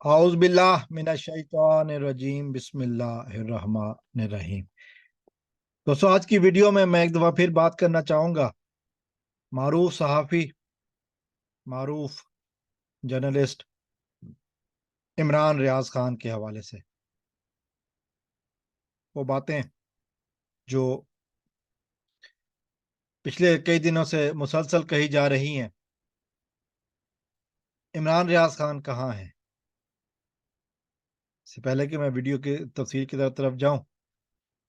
आउज़ बिल्लाह मिनश शैतानिर रजीम बिस्मिल्लाहिर रहमानिर रहीम। दोस्तों, आज की वीडियो में मैं एक दफ़ा फिर बात करना चाहूँगा मारूफ सहाफ़ी, मारूफ जर्नलिस्ट इमरान रियाज खान के हवाले से। वो बातें जो पिछले कई दिनों से मुसलसल कही जा रही हैं। इमरान रियाज खान कहाँ हैं? इससे पहले कि मैं वीडियो की तफसील की तरफ जाऊँ,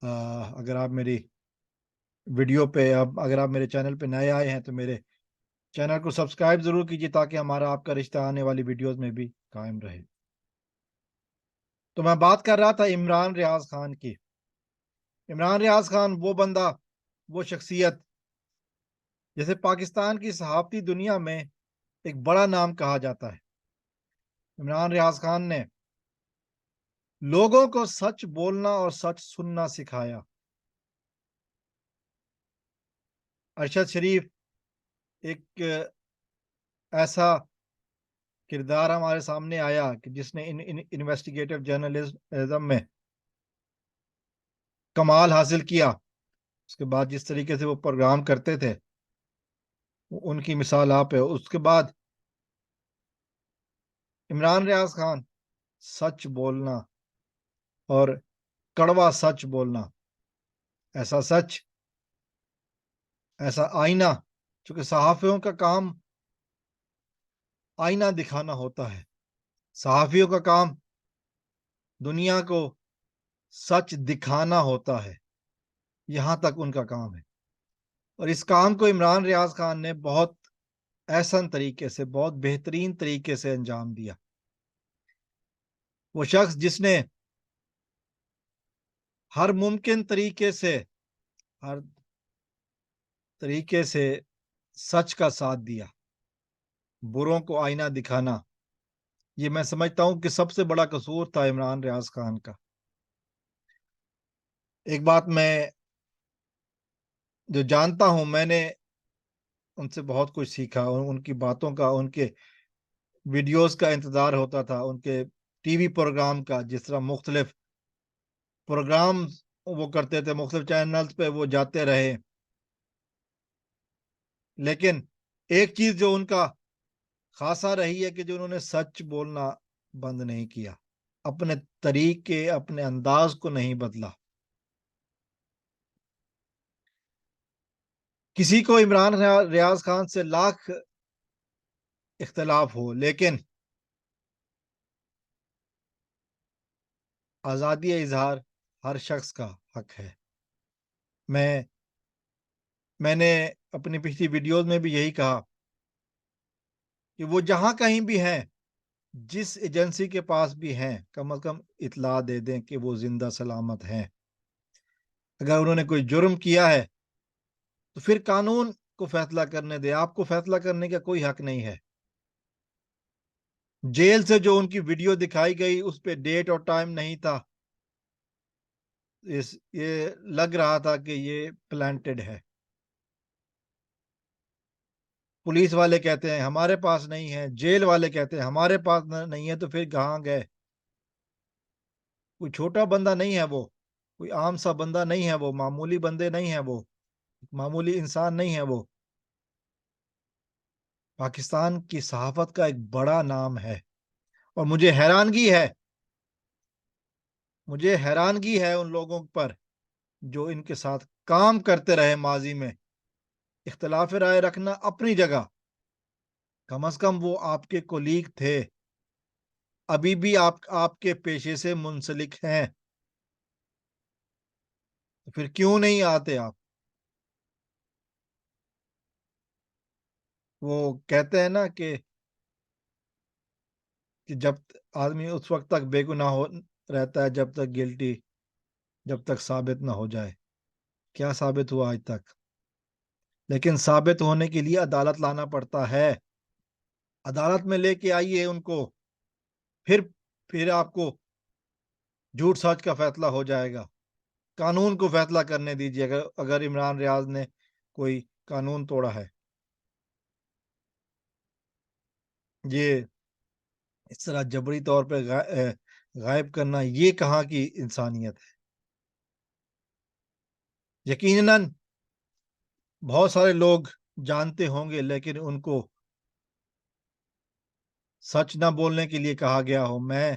अगर आप मेरी वीडियो पे अगर आप मेरे चैनल पे नए आए हैं तो मेरे चैनल को सब्सक्राइब ज़रूर कीजिए ताकि हमारा आपका रिश्ता आने वाली वीडियोज़ में भी कायम रहे। तो मैं बात कर रहा था इमरान रियाज खान की। इमरान रियाज खान वो बंदा, वो शख्सियत जैसे पाकिस्तान की सहाफ़ती दुनिया में एक बड़ा नाम कहा जाता है। इमरान रियाज खान ने लोगों को सच बोलना और सच सुनना सिखाया। अरशद शरीफ एक ऐसा किरदार हमारे सामने आया कि जिसने इन्वेस्टिगेटिव जर्नलिज्म में कमाल हासिल किया। उसके बाद जिस तरीके से वो प्रोग्राम करते थे, उनकी मिसाल आप है। उसके बाद इमरान रियाज खान सच बोलना और कड़वा सच बोलना, ऐसा सच, ऐसा आईना, चूंकि सहाफ़ियों का काम आईना दिखाना होता है। सहाफ़ियों का काम दुनिया को सच दिखाना होता है, यहाँ तक उनका काम है। और इस काम को इमरान रियाज खान ने बहुत एहसन तरीके से, बहुत बेहतरीन तरीके से अंजाम दिया। वो शख्स जिसने हर मुमकिन तरीके से, हर तरीके से सच का साथ दिया। बुरों को आईना दिखाना, ये मैं समझता हूं कि सबसे बड़ा कसूर था इमरान रियाज खान का। एक बात मैं जो जानता हूं, मैंने उनसे बहुत कुछ सीखा और उनकी बातों का, उनके वीडियोस का इंतजार होता था, उनके टीवी प्रोग्राम का। जिस तरह मुख्तलिफ प्रोग्राम वो करते थे, मुख्तलिफ चैनल्स पे वो जाते रहे, लेकिन एक चीज जो उनका खासा रही है कि जो उन्होंने सच बोलना बंद नहीं किया, अपने तरीके, अपने अंदाज को नहीं बदला। किसी को इमरान रियाज खान से लाख इख्तलाफ हो, लेकिन आज़ादी इजहार हर शख्स का हक है। मैं मैंने अपनी पिछली वीडियोस में भी यही कहा कि वो जहां कहीं भी हैं, जिस एजेंसी के पास भी हैं, कम से कम इतला दे दें कि वो जिंदा सलामत हैं। अगर उन्होंने कोई जुर्म किया है तो फिर कानून को फैसला करने दें, आपको फैसला करने का कोई हक नहीं है। जेल से जो उनकी वीडियो दिखाई गई, उस पे डेट और टाइम नहीं था। ये लग रहा था कि ये प्लांटेड है। पुलिस वाले कहते हैं हमारे पास नहीं है, जेल वाले कहते हैं हमारे पास नहीं है, तो फिर कहाँ गए? कोई छोटा बंदा नहीं है वो, कोई आम सा बंदा नहीं है वो, मामूली बंदे नहीं है वो, मामूली इंसान नहीं है वो। पाकिस्तान की सहाफत का एक बड़ा नाम है। और मुझे हैरानगी है उन लोगों पर जो इनके साथ काम करते रहे माजी में। इख्तलाफ राय रखना अपनी जगह, कम से कम वो आपके कोलीग थे, अभी भी आपके पेशे से मुंसलिक हैं, तो फिर क्यों नहीं आते आप? वो कहते हैं ना कि जब आदमी उस वक्त तक बेगुनाह हो रहता है जब तक गिल्टी, जब तक साबित ना हो जाए। क्या साबित हुआ आज तक? लेकिन साबित होने के लिए अदालत लाना पड़ता है। अदालत में लेके आइए उनको, फिर फिर आपको झूठ सच का फैसला हो जाएगा। कानून को फैसला करने दीजिए। अगर अगर इमरान रियाज ने कोई कानून तोड़ा है, ये اس طرح جبری طور پہ غائب کرنا یہ کہاں کی انسانیت ہے؟ یقیناً بہت سارے لوگ جانتے ہوں گے لیکن ان کو سچ نہ بولنے کے لیے کہا گیا ہو۔ میں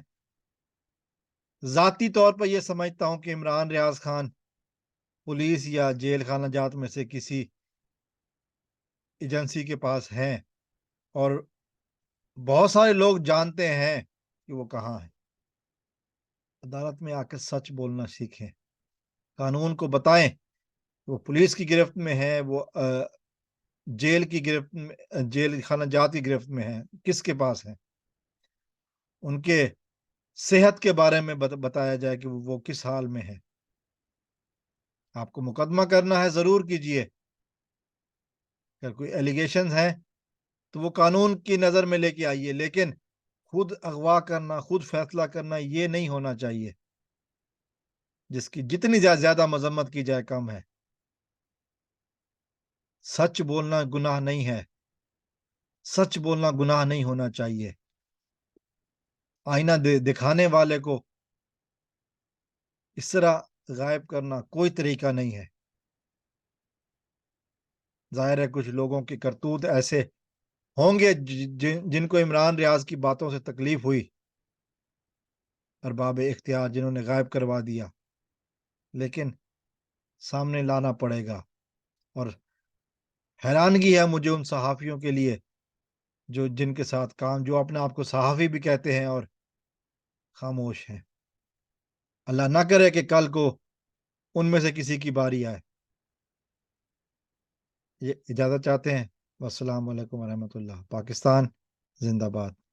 ذاتی طور پر یہ سمجھتا ہوں کہ عمران ریاض خان پولیس یا جیل خانہ جات میں سے کسی ایجنسی کے پاس ہیں، اور بہت سارے لوگ جانتے ہیں کہ وہ کہاں ہیں۔ عدالت میں آ کر سچ بولنا سیکھیں، قانون کو بتائیں کہ وہ پولیس کی گرفت میں ہے، وہ جیل کی گرفت میں، جیل خانہ جات کی گرفت میں ہے، کس کے پاس ہے۔ ان کے صحت کے بارے میں بتایا جائے کہ وہ کس حال میں ہے۔ آپ کو مقدمہ کرنا ہے ضرور کیجئے، اگر کوئی ایلیگیشنز ہیں تو وہ قانون کی نظر میں لے کے آئیے، لیکن خود اغوا کرنا، خود فیصلہ کرنا یہ نہیں ہونا چاہیے، جس کی جتنی زیادہ مذمت کی جائے کم ہے۔ سچ بولنا گناہ نہیں ہے، سچ بولنا گناہ نہیں ہونا چاہیے۔ آئینہ دکھانے والے کو اس طرح غائب کرنا کوئی طریقہ نہیں ہے۔ ظاہر ہے کچھ لوگوں کے کرتوت ایسے ہوں گے جن کو عمران ریاض کی باتوں سے تکلیف ہوئی، ارباب اختیار جنہوں نے غائب کروا دیا، لیکن سامنے لانا پڑے گا۔ اور حیرانگی ہے مجھے ان صحافیوں کے لیے جن کے ساتھ جو اپنے آپ کو صحافی بھی کہتے ہیں اور خاموش ہیں۔ اللہ نہ کرے کہ کل کو ان میں سے کسی کی باری آئے۔ یہ اجازت چاہتے ہیں۔ والسلام علیکم ورحمۃ اللہ۔ پاکستان زندہ باد۔